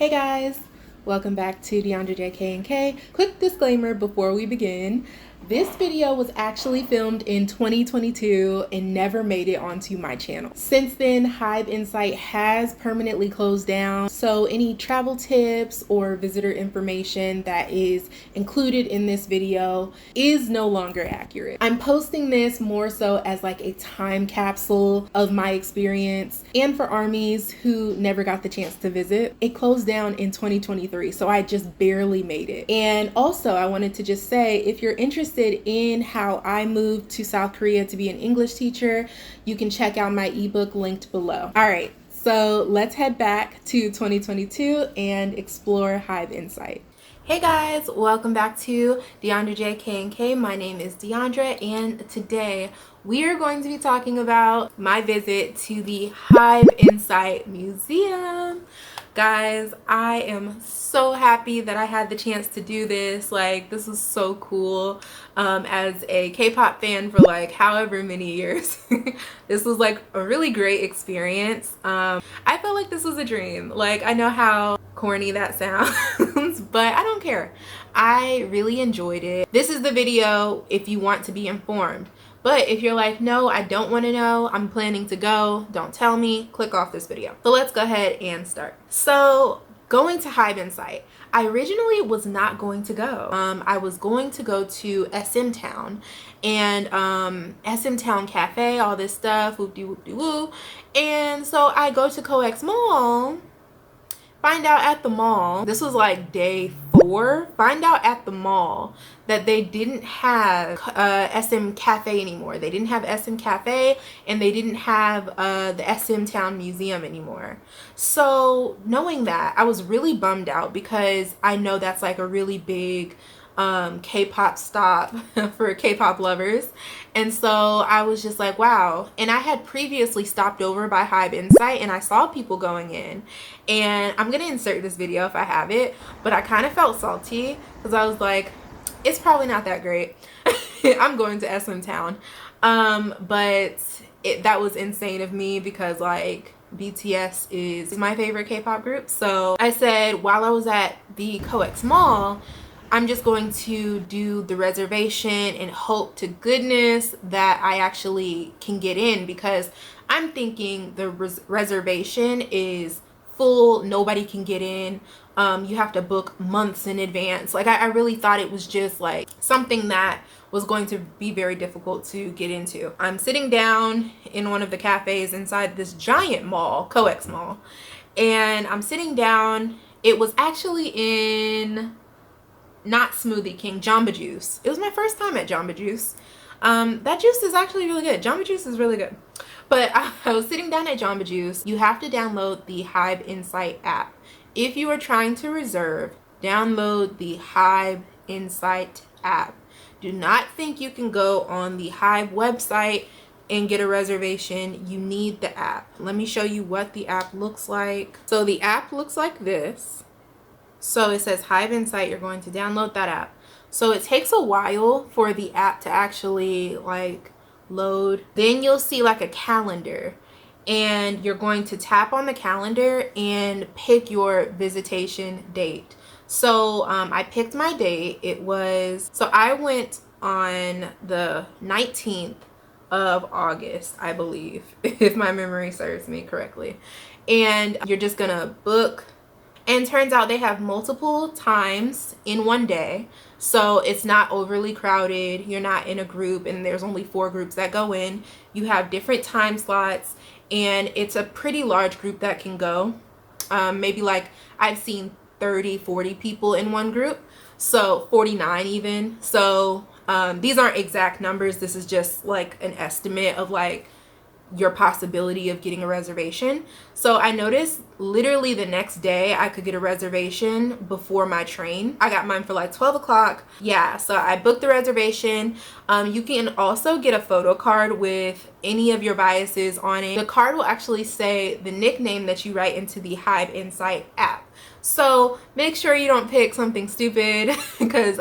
Hey guys, welcome back to DeAndre JK&K. Quick disclaimer before we begin. This video was actually filmed in 2022 and never made it onto my channel. Since then, HYBE Insight has permanently closed down, so any travel tips or visitor information that is included in this video is no longer accurate. I'm posting this more so as like a time capsule of my experience and for armies who never got the chance to visit. It closed down in 2023, so I just barely made it. And also, I wanted to just say, if you're interested in how I moved to South Korea to be an English teacher, you can check out my ebook linked below. All right, so let's head back to 2022 and explore HYBE Insight. Hey guys, welcome back to DeAndre JK&K. My name is Deandra, and today we are going to be talking about my visit to the HYBE Insight Museum. Guys, I am so happy that I had the chance to do this. Like, this is so cool. As a K-pop fan for like however many years, this was like a really great experience. I felt like this was a dream. Like, I know how corny that sounds, but I don't care. I really enjoyed it. This is the video if you want to be informed. But if you're like, no, I don't want to know, I'm planning to go, don't tell me, click off this video. So let's go ahead and start. So going to HYBE Insight, I originally was not going to go. I was going to go to SM Town and SM Town Cafe, all this stuff, whoop-de-whoop-de-woo. And so I go to COEX Mall, find out at the mall, this was like day 4, find out at the mall that they didn't have SM Cafe anymore. They didn't have SM Cafe, and they didn't have the SM Town Museum anymore. So knowing that, I was really bummed out because I know that's like a really big K-pop stop for K-pop lovers. And so I was just like, wow. And I had previously stopped over by HYBE Insight and I saw people going in, and I'm gonna insert this video if I have it, but I kind of felt salty because I was like, it's probably not that great. I'm going to SM Town. But that was insane of me because like BTS is my favorite K-pop group. So I said, while I was at the COEX Mall, I'm just going to do the reservation and hope to goodness that I actually can get in, because I'm thinking the reservation is full, nobody can get in. You have to book months in advance. Like I really thought it was just like something that was going to be very difficult to get into. I'm sitting down in one of the cafes inside this giant mall, COEX Mall, and I'm sitting down. It was actually in not Smoothie King, Jamba Juice. It was my first time at Jamba Juice. That juice is actually really good. Jamba Juice is really good. But I was sitting down at Jamba Juice. You have to download the HYBE Insight app. If you are trying to reserve, download the HYBE Insight app. Do not think you can go on the HYBE website and get a reservation. You need the app. Let me show you what the app looks like. So the app looks like this. So it says HYBE Insight. You're going to download that app. So it takes a while for the app to actually like load. Then you'll see like a calendar, and you're going to tap on the calendar and pick your visitation date. So I picked my date. So I went on the 19th of August, I believe, if my memory serves me correctly. And you're just gonna book. And turns out they have multiple times in one day, so it's not overly crowded. You're not in a group and there's only 4 groups that go in. You have different time slots, and it's a pretty large group that can go. Maybe like I've seen 30-40 people in one group, so 49 even. So these aren't exact numbers. This is just like an estimate of like your possibility of getting a reservation. So I noticed literally the next day I could get a reservation before my train. I got mine for like 12 o'clock. Yeah, so I booked the reservation. You can also get a photo card with any of your biases on it. The card will actually say the nickname that you write into the HYBE Insight app. So make sure you don't pick something stupid, because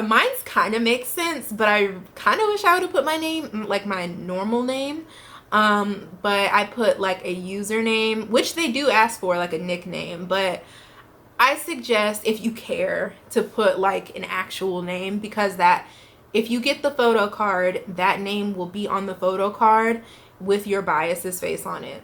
mine's kind of makes sense, but I kind of wish I would have put my name, like my normal name. But I put like a username, which they do ask for, like a nickname, but I suggest, if you care, to put like an actual name, because that if you get the photo card, that name will be on the photo card with your bias's face on it.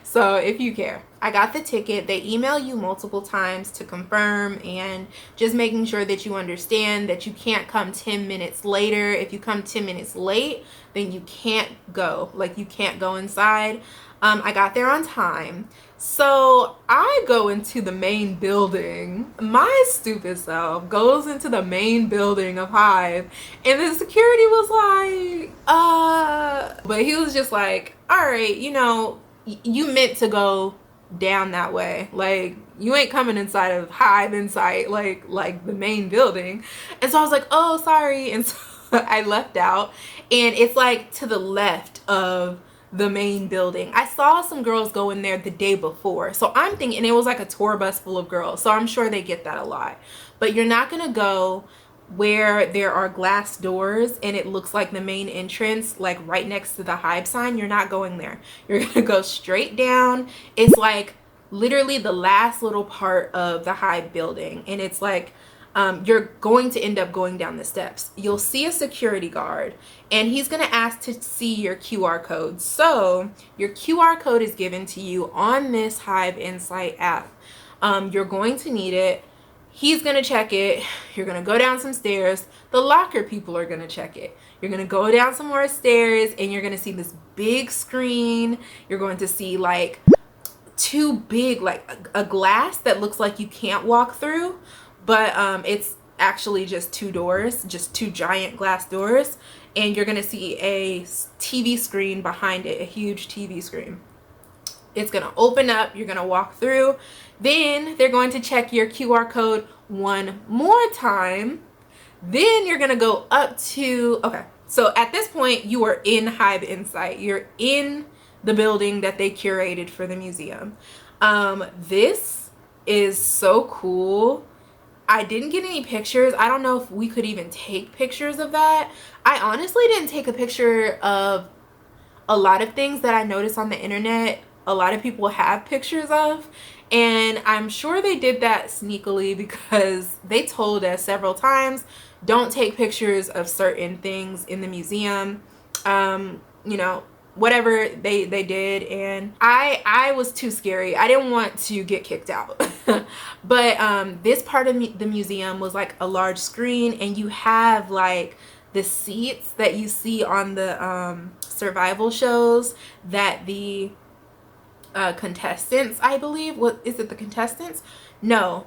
So if you care. I got the ticket. They email you multiple times to confirm, and just making sure that you understand that you can't come 10 minutes later. If you come 10 minutes late, then you can't go. Like, you can't go inside. I got there on time. So I go into the main building. My stupid self goes into the main building of HYBE, and the security was like, but he was just like, all right, you know, you meant to go down that way. Like, you ain't coming inside of HYBE inside, like the main building. And so I was like, oh, sorry. And so I left out, and it's like to the left of the main building. I saw some girls go in there the day before, so I'm thinking it was like a tour bus full of girls, so I'm sure they get that a lot. But you're not gonna go where there are glass doors and it looks like the main entrance, like right next to the HYBE sign. You're not going there. You're gonna go straight down. It's like literally the last little part of the HYBE building, and it's like you're going to end up going down the steps. You'll see a security guard, and he's going to ask to see your QR code. So your QR code is given to you on this HYBE Insight app. You're going to need it. He's going to check it. You're going to go down some stairs. The locker people are going to check it. You're going to go down some more stairs, and you're going to see this big screen. You're going to see like too big, like a glass that looks like you can't walk through, but it's actually just two doors, just two giant glass doors. And you're going to see a TV screen behind it, a huge TV screen. It's going to open up. You're going to walk through. Then they're going to check your QR code one more time. Then you're going to go up to, okay, so at this point you are in HYBE Insight. You're in the building that they curated for the museum. This is so cool. I didn't get any pictures. I don't know if we could even take pictures of that. I honestly didn't take a picture of a lot of things that I noticed on the internet a lot of people have pictures of, and I'm sure they did that sneakily because they told us several times, don't take pictures of certain things in the museum. You know, whatever they did, and I was too scary. I didn't want to get kicked out. But this part of the museum was like a large screen, and you have like the seats that you see on the survival shows that the contestants, I believe, what is it, the contestants? No,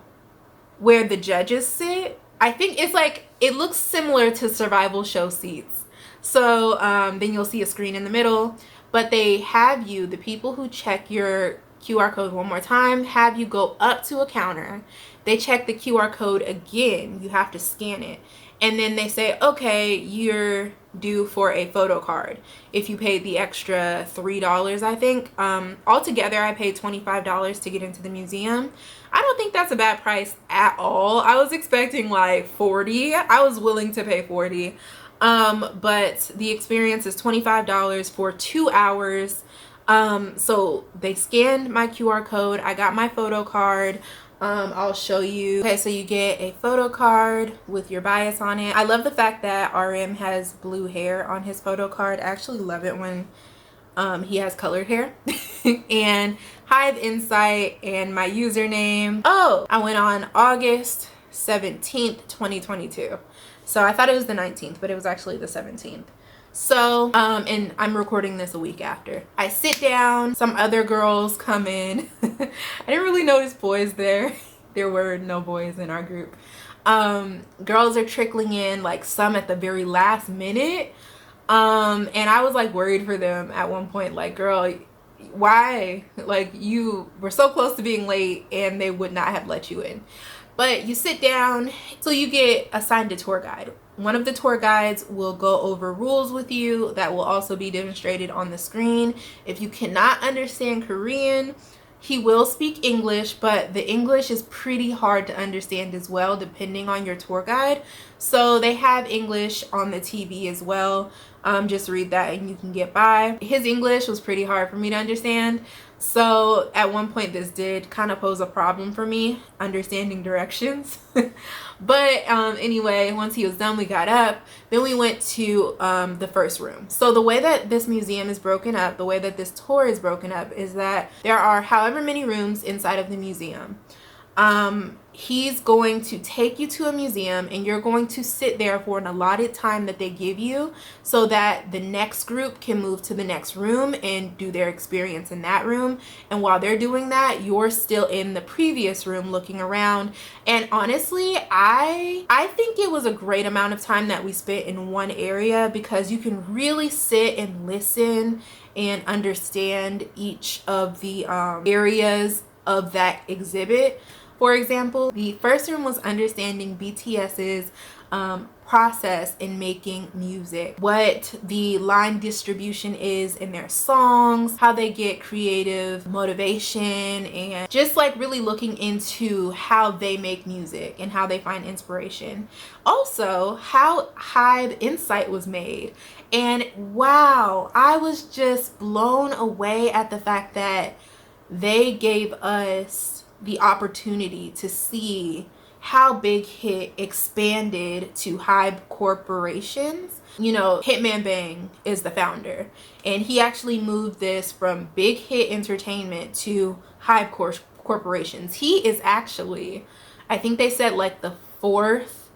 where the judges sit. I think it's like, it looks similar to survival show seats. So then you'll see a screen in the middle, but they have you, the people who check your QR code one more time, have you go up to a counter. They check the QR code again. You have to scan it. And then they say, okay, you're due for a photo card. If you paid the extra $3, I think. Altogether, I paid $25 to get into the museum. I don't think that's a bad price at all. I was expecting like $40. I was willing to pay $40. But the experience is $25 for 2 hours. So they scanned my QR code. I got my photo card. I'll show you. Okay, so you get a photo card with your bias on it. I love the fact that RM has blue hair on his photo card. I actually love it when he has colored hair. And HYBE Insight and my username. Oh, I went on August 17th, 2022. So I thought it was the 19th, but it was actually the 17th. So, and I'm recording this a week after. I sit down, some other girls come in. I didn't really notice boys there. There were no boys in our group. Girls are trickling in, like some at the very last minute. And I was like worried for them at one point, like, girl, why? Like, you were so close to being late and they would not have let you in. But you sit down, so you get assigned a tour guide. One of the tour guides will go over rules with you that will also be demonstrated on the screen. If you cannot understand Korean, He will speak English, but the English is pretty hard to understand as well, depending on your tour guide. So they have English on the TV as well. Just read that and you can get by. His English was pretty hard for me to understand. So at one point this did kind of pose a problem for me, understanding directions. But anyway, once he was done, we got up. Then we went to the first room. So the way that this museum is broken up, the way that this tour is broken up, is that there are however many rooms inside of the museum. He's going to take you to a museum and you're going to sit there for an allotted time that they give you so that the next group can move to the next room and do their experience in that room. And while they're doing that, you're still in the previous room looking around. And honestly, I think it was a great amount of time that we spent in one area, because you can really sit and listen and understand each of the areas of that exhibit. For example, the first room was understanding BTS's process in making music, what the line distribution is in their songs, how they get creative motivation, and just like really looking into how they make music and how they find inspiration. Also, how HYBE Insight was made. And wow, I was just blown away at the fact that they gave us the opportunity to see how Big Hit expanded to HYBE corporations. You know, Hitman Bang is the founder, and he actually moved this from Big Hit Entertainment to HYBE corporations. He is actually, I think they said like the 4th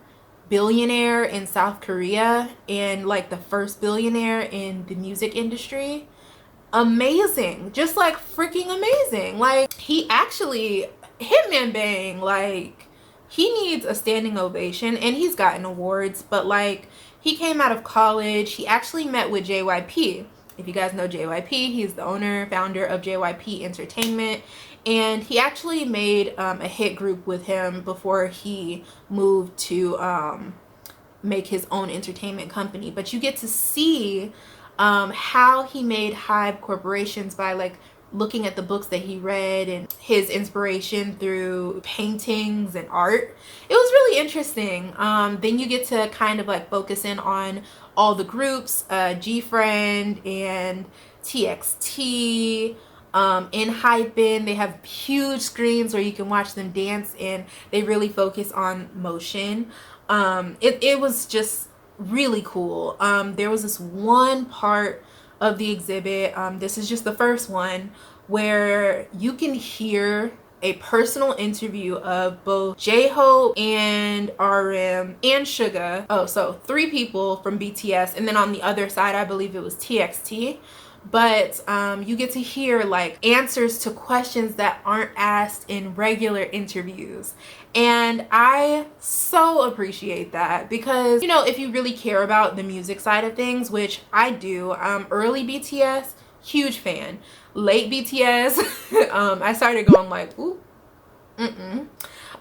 billionaire in South Korea and like the 1st billionaire in the music industry. Amazing, just like freaking amazing. Like, he actually, Hitman Bang, like, he needs a standing ovation, and he's gotten awards. But like, he came out of college, he actually met with JYP. If you guys know JYP, he's the owner, founder of JYP Entertainment, and he actually made a hit group with him before he moved to make his own entertainment company. But you get to see how he made HYBE corporations by like looking at the books that he read and his inspiration through paintings and art. It was really interesting. Then you get to kind of like focus in on all the groups, GFriend and TXT. In HYBE, they have huge screens where you can watch them dance, and they really focus on motion. It was just really cool. There was this one part of the exhibit, this is just the first one, where you can hear a personal interview of both J-Hope and RM and Suga. Oh, so 3 people from BTS, and then on the other side I believe it was TXT. But you get to hear like answers to questions that aren't asked in regular interviews, and I so appreciate that, because, you know, if you really care about the music side of things, which I do, early BTS, huge fan. Late BTS, I started going like, ooh,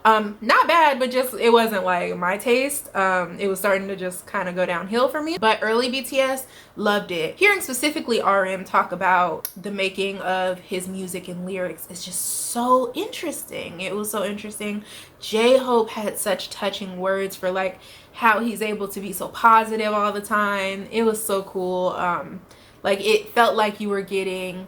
not bad, but just it wasn't like my taste. It was starting to just kind of go downhill for me. But early BTS, loved it. Hearing specifically RM talk about the making of his music and lyrics is just so interesting. It was so interesting. J-Hope had such touching words for like how he's able to be so positive all the time. It was so cool. Like, it felt like you were getting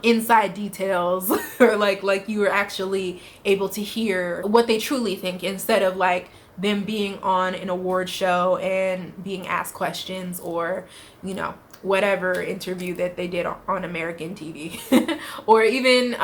inside details, or like you were actually able to hear what they truly think, instead of like them being on an award show and being asked questions, or, you know, whatever interview that they did on American TV or even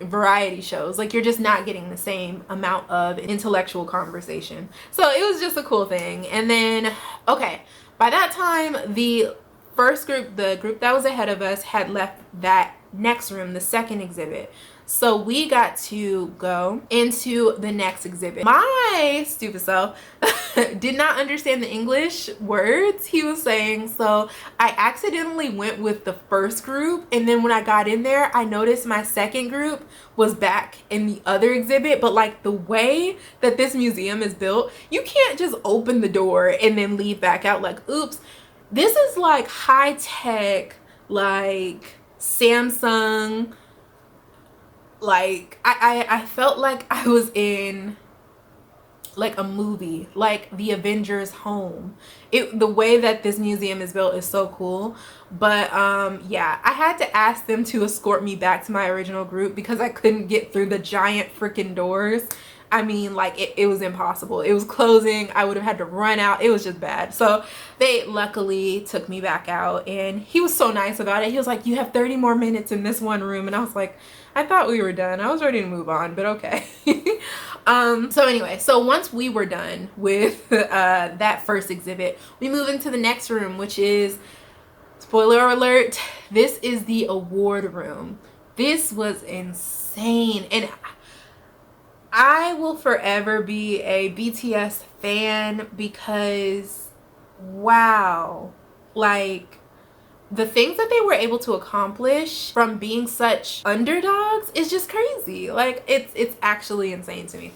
variety shows. Like, you're just not getting the same amount of intellectual conversation. So it was just a cool thing. And then, okay, by that time, the first group, the group that was ahead of us, had left that next room, the second exhibit. So we got to go into the next exhibit. My stupid self did not understand the English words he was saying, so I accidentally went with the first group, and then when I got in there, I noticed my second group was back in the other exhibit. But like, the way that this museum is built, you can't just open the door and then leave back out like, oops. This is like high tech, like Samsung Like I felt like I was in like a movie, like the Avengers home. The way that this museum is built is so cool. But yeah, I had to ask them to escort me back to my original group because I couldn't get through the giant freaking doors. I mean, like it was impossible. It was closing. I would have had to run out. It was just bad. So they luckily took me back out, and he was so nice about it. He was like, you have 30 more minutes in this one room. And I was like, I thought we were done. I was ready to move on, but okay. So anyway, so once we were done with that first exhibit, we move into the next room, which is, spoiler alert, this is the award room. This was insane, and I will forever be a BTS fan because, wow, like the things that they were able to accomplish from being such underdogs is just crazy. Like it's actually insane to me.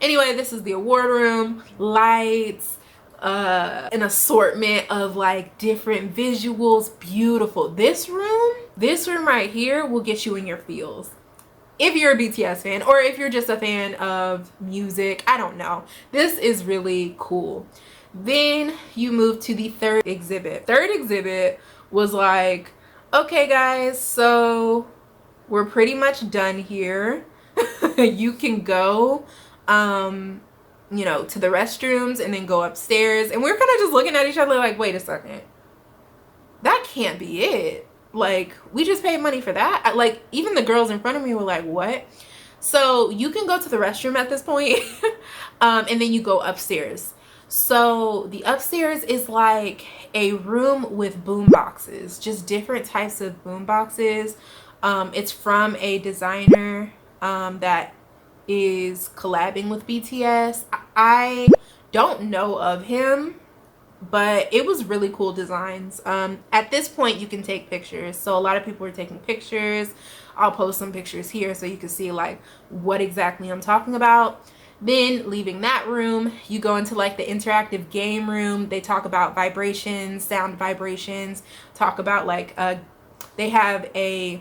Anyway, this is the award room, lights, an assortment of like different visuals, beautiful. This room right here will get you in your feels. If you're a BTS fan, or if you're just a fan of music, I don't know. This is really cool. Then you move to the third exhibit. Third exhibit was like, okay guys, so we're pretty much done here. You can go you know, to the restrooms and then go upstairs. And we're kind of just looking at each other like, wait a second, that can't be it. Like, we just paid money for that. Like, even the girls in front of me were like, what? So you can go to the restroom at this point, and then you go upstairs. So the upstairs is like a room with boom boxes, just different types of boom boxes. It's from a designer that is collabing with BTS. I don't know of him, but it was really cool designs. At this point you can take pictures, so a lot of people are taking pictures. I'll post some pictures here so you can see like what exactly I'm talking about. Then leaving that room, you go into like the interactive game room. They talk about vibrations, sound vibrations, talk about like they have a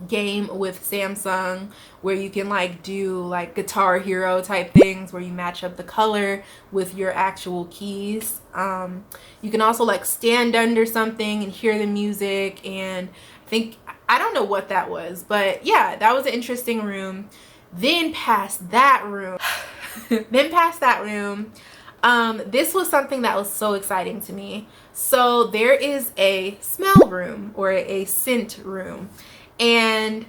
game with Samsung where you can like do like Guitar Hero type things where you match up the color with your actual keys. You can also like stand under something and hear the music, and I don't know what that was, but yeah, that was an interesting room. Then past that room this was something that was so exciting to me. So there is a smell room, or a scent room, and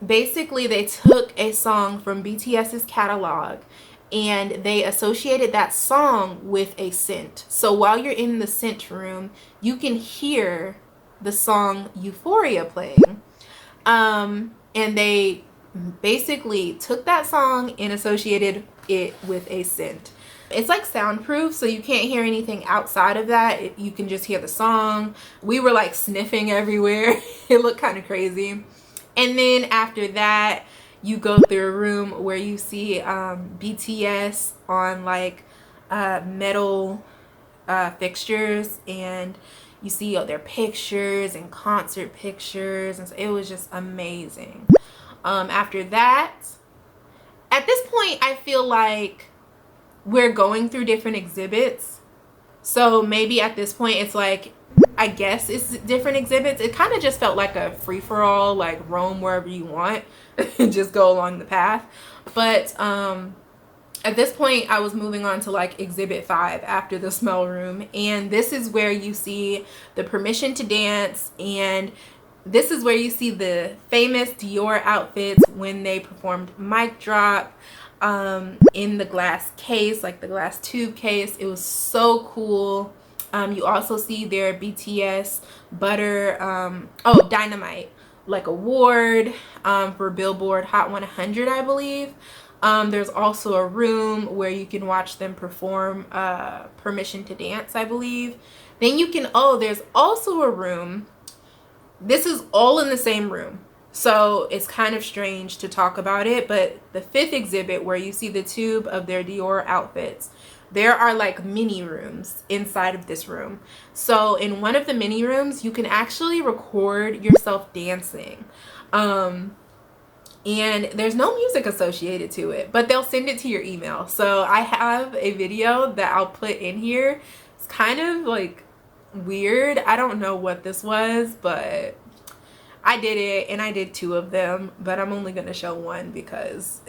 basically they took a song from BTS's catalog and they associated that song with a scent. So while you're in the scent room, you can hear the song Euphoria playing. And they basically took that song and associated it with a scent. It's like soundproof, so you can't hear anything outside of that. You can just hear the song. We were like sniffing everywhere. It looked kind of crazy. And then after that, you go through a room where you see BTS on like metal fixtures, and you see their pictures and concert pictures, and so it was just amazing. After that, at this point, I feel like we're going through different exhibits. So maybe at this point it's like, I guess it's different exhibits. It kind of just felt like a free-for-all, like roam wherever you want and just go along the path. But at this point I was moving on to like exhibit 5 after the smell room, and this is where you see the permission to dance, and this is where you see the famous Dior outfits when they performed Mic Drop in the glass case, like the glass tube case. It was so cool. You also see their BTS Butter, Dynamite, like award for Billboard Hot 100, I believe. There's also a room where you can watch them perform Permission to Dance, I believe. Then you can, there's also a room. This is all in the same room, so it's kind of strange to talk about it, but the 5th exhibit where you see the tube of their Dior outfits, there are like mini rooms inside of this room. So in one of the mini rooms, you can actually record yourself dancing. and there's no music associated to it, but they'll send it to your email. So I have a video that I'll put in here. It's kind of like weird. I don't know what this was, but I did it, and I did 2 of them, but I'm only gonna show one because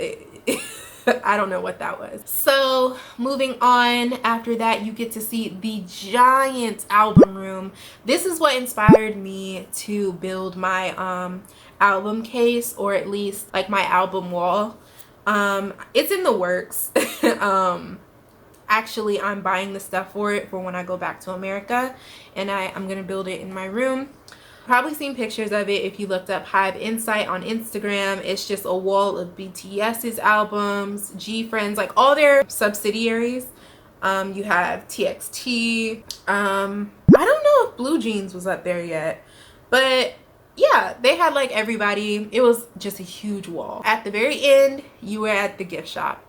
I don't know what that was. So moving on, after that you get to see the giant album room. This is what inspired me to build my album case, or at least like my album wall. It's in the works. Actually, I'm buying the stuff for it for when I go back to America, and I'm gonna build it in my room. Probably seen pictures of it if you looked up HYBE Insight on Instagram. It's just a wall of BTS's albums, G-Friends, like all their subsidiaries. You have TXT. I don't know if Blue Jeans was up there yet, but yeah, they had like everybody. It was just a huge wall. At the very end, you were at the gift shop.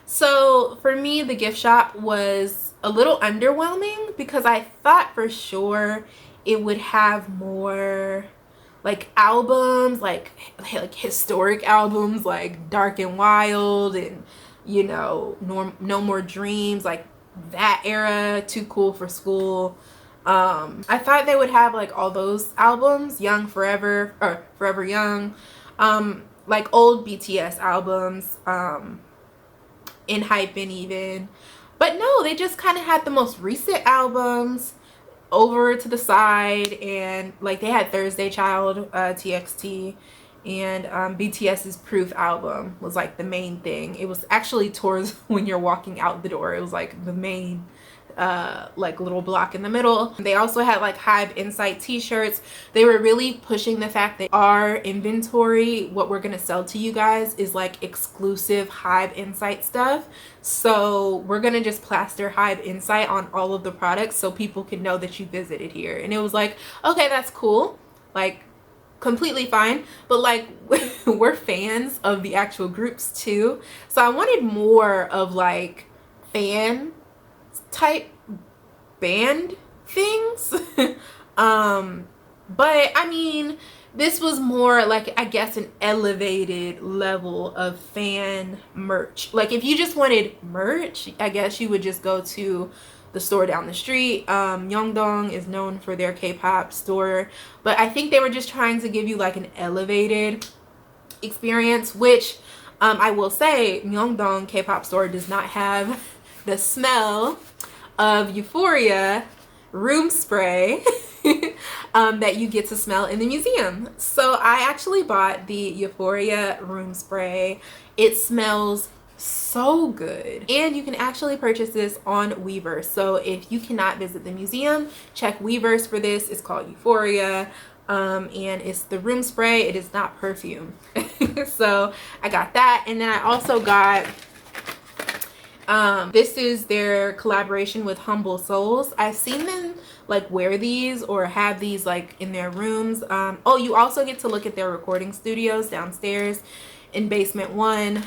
So for me, the gift shop was a little underwhelming because I thought for sure it would have more like albums, like historic albums like Dark and Wild and, you know, No More Dreams, like that era, Too Cool for School. I thought they would have like all those albums, Young Forever or Forever Young, like old BTS albums, HYBE even. But no, they just kind of had the most recent albums over to the side, and like they had Thursday Child, TXT, and BTS's Proof album was like the main thing. It was actually towards when you're walking out the door. It was like the main like little block in the middle. They also had like HYBE Insight t-shirts. They were really pushing the fact that our inventory, what we're gonna sell to you guys, is like exclusive HYBE Insight stuff. So we're gonna just plaster HYBE Insight on all of the products so people can know that you visited here. And it was like, okay, that's cool, like completely fine, but like we're fans of the actual groups too, so I wanted more of like fan type band things. But I mean, this was more like, I guess, an elevated level of fan merch. Like if you just wanted merch, I guess you would just go to the store down the street. Myeongdong is known for their K-pop store, but I think they were just trying to give you like an elevated experience, which I will say Myeongdong K-pop store does not have the smell of Euphoria room spray that you get to smell in the museum. So I actually bought the Euphoria room spray. It smells so good, and you can actually purchase this on Weverse. So if you cannot visit the museum, check Weverse for this. It's called Euphoria, and it's the room spray. It is not perfume. So I got that, and then I also got this is their collaboration with Humble Souls. I've seen them like wear these or have these like in their rooms. Oh, you also get to look at their recording studios downstairs in basement 1,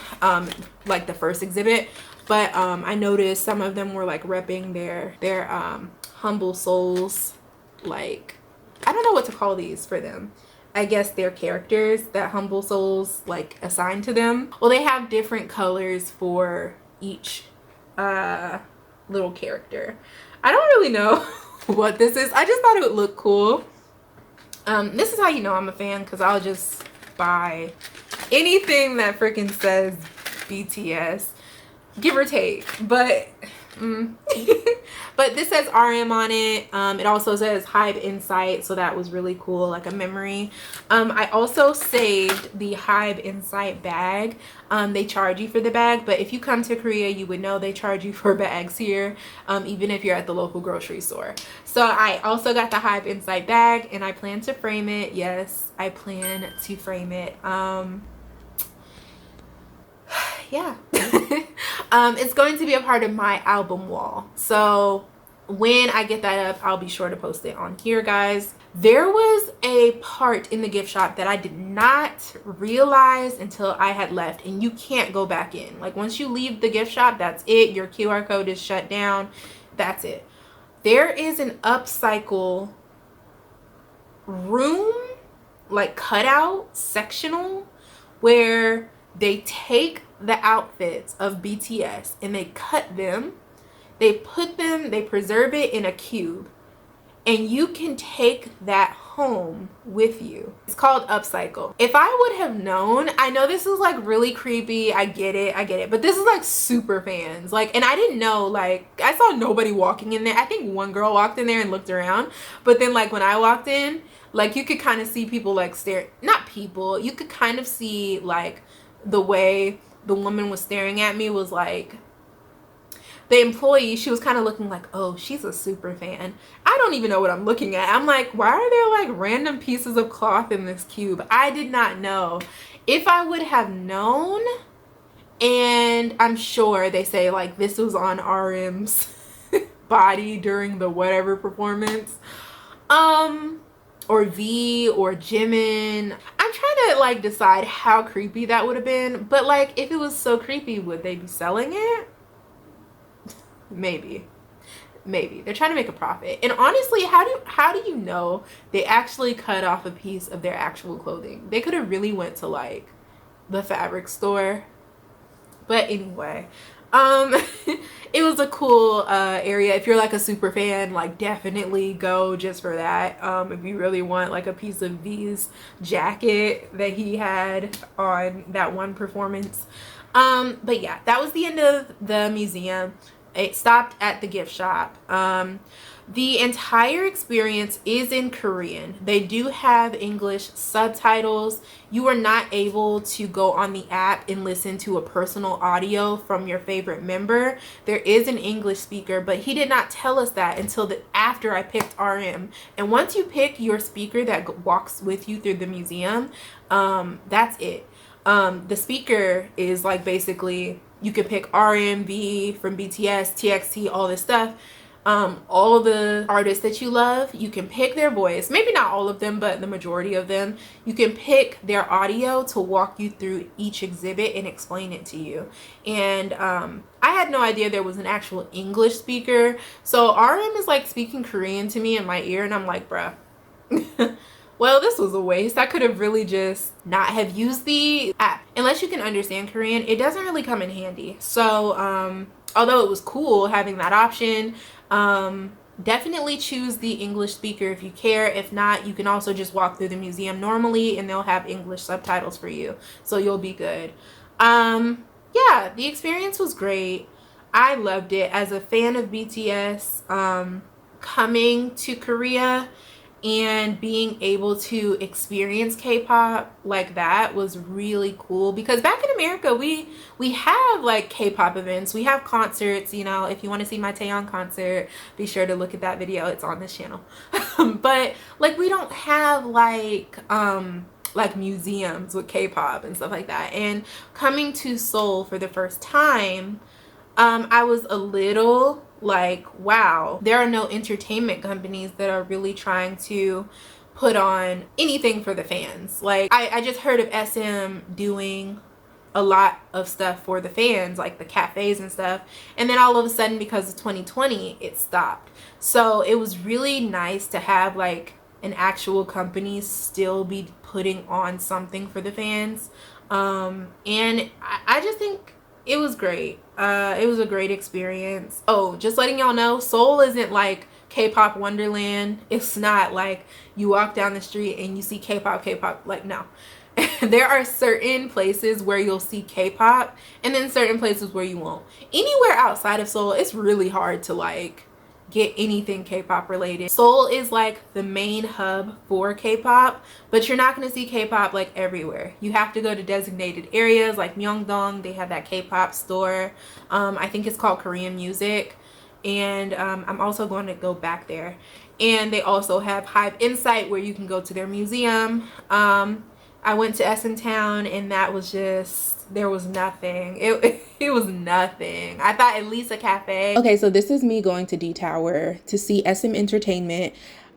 like the first exhibit. But I noticed some of them were like repping their Humble Souls, like, I don't know what to call these for them. I guess they're characters that Humble Souls like assigned to them. Well, they have different colors for each little character. I don't really know what this is. I just thought it would look cool. This is how you know I'm a fan, because I'll just buy anything that freaking says BTS, give or take. But but this says RM on it. It also says HYBE Insight, so that was really cool, like a memory. I also saved the HYBE Insight bag. They charge you for the bag, but if you come to Korea, you would know they charge you for bags here, even if you're at the local grocery store. So I also got the HYBE Insight bag, and I plan to frame it. Yes, I plan to frame it. Yeah. It's going to be a part of my album wall. So when I get that up, I'll be sure to post it on here, guys. There was a part in the gift shop that I did not realize until I had left, and you can't go back in. Like once you leave the gift shop, that's it. Your QR code is shut down. That's it. There is an upcycle room, like cutout sectional, where they take the outfits of BTS and they cut them, they preserve it in a cube, and you can take that home with you. It's called upcycle. If I would have known, I know this is like really creepy, I get it, but this is like super fans. Like, and I didn't know, like, I saw nobody walking in there. I think one girl walked in there and looked around, but then like when I walked in, like you could kind of see people like not people, you could kind of see like the way the woman was staring at me was like, the employee, she was kind of looking like, oh, she's a super fan. I don't even know what I'm looking at. I'm like, why are there like random pieces of cloth in this cube? I did not know. If I would have known, and I'm sure they say like this was on RM's body during the whatever performance, or V or Jimin. I'm trying to like decide how creepy that would have been, but like if it was so creepy, would they be selling it? Maybe they're trying to make a profit. And honestly, how do you know they actually cut off a piece of their actual clothing? They could have really went to like the fabric store. But anyway, it was a cool area. If you're like a super fan, like definitely go just for that. If you really want like a piece of V's jacket that he had on that one performance. But yeah, that was the end of the museum. It stopped at the gift shop. The entire experience is in Korean. They do have English subtitles. You are not able to go on the app and listen to a personal audio from your favorite member. There is an English speaker, but he did not tell us that until after I picked RM. And once you pick your speaker that walks with you through the museum, that's it. The speaker is like basically, you can pick R&B from BTS, TXT, all this stuff. All the artists that you love, you can pick their voice. Maybe not all of them, but the majority of them. You can pick their audio to walk you through each exhibit and explain it to you. And I had no idea there was an actual English speaker. So RM is like speaking Korean to me in my ear, and I'm like, bruh. Well, this was a waste. I could have really just not have used the app. Unless you can understand Korean, it doesn't really come in handy. So, although it was cool having that option, definitely choose the English speaker if you care. If not, you can also just walk through the museum normally and they'll have English subtitles for you. So you'll be good. Yeah, the experience was great. I loved it. As a fan of BTS, coming to Korea and being able to experience K-pop like that was really cool, because back in America we have like K-pop events, we have concerts. You know, if you want to see my Taeyeon concert, be sure to look at that video, it's on this channel. But like we don't have like museums with K-pop and stuff like that. And coming to Seoul for the first time, I was a little like, wow, there are no entertainment companies that are really trying to put on anything for the fans. Like I just heard of SM doing a lot of stuff for the fans, like the cafes and stuff, and then all of a sudden, because of 2020, it stopped. So it was really nice to have like an actual company still be putting on something for the fans. And I just think it was great. It was a great experience. Oh, just letting y'all know, Seoul isn't like K-pop Wonderland. It's not like you walk down the street and you see K-pop, like, no. There are certain places where you'll see K-pop and then certain places where you won't. Anywhere outside of Seoul, it's really hard to like get anything K-pop related. Seoul is like the main hub for K-pop, but you're not going to see K-pop like everywhere. You have to go to designated areas like Myeongdong. They have that K-pop store. I think it's called Korean Music, and I'm also going to go back there. And they also have HYBE Insight, where you can go to their museum. I went to SM Town, and that was just, there was nothing. It was nothing. I thought at least a cafe. Okay, so this is me going to D Tower to see SM Entertainment.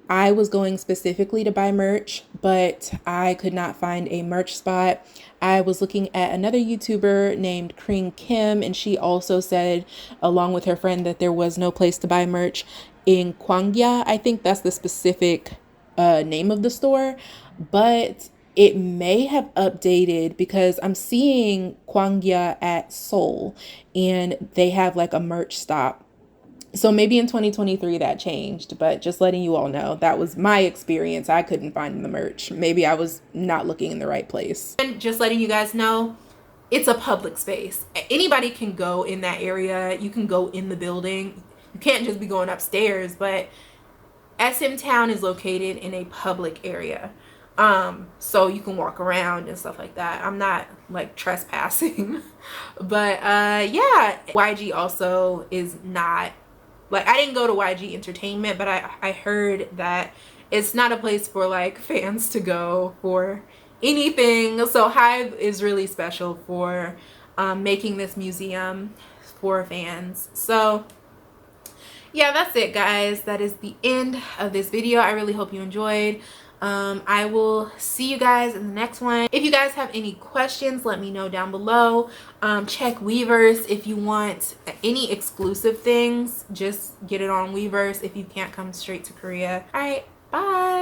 I was going specifically to buy merch, but I could not find a merch spot. I was looking at another YouTuber named Kring Kim, and she also said, along with her friend, that there was no place to buy merch in Gwangya. I think that's the specific name of the store, but it may have updated because I'm seeing Kwangya at Seoul and they have like a merch stop. So maybe in 2023 that changed, but just letting you all know, that was my experience. I couldn't find the merch. Maybe I was not looking in the right place. And just letting you guys know, it's a public space. Anybody can go in that area. You can go in the building. You can't just be going upstairs, but SM Town is located in a public area. So you can walk around and stuff like that. I'm not like trespassing. But yeah, YG also is not, like, I didn't go to YG Entertainment, but I heard that it's not a place for like fans to go for anything. So HYBE is really special for making this museum for fans. So yeah, that's it, guys. That is the end of this video. I really hope you enjoyed. I will see you guys in the next one. If you guys have any questions, let me know down below. Check Weverse if you want any exclusive things. Just get it on Weverse if you can't come straight to Korea. All right, bye.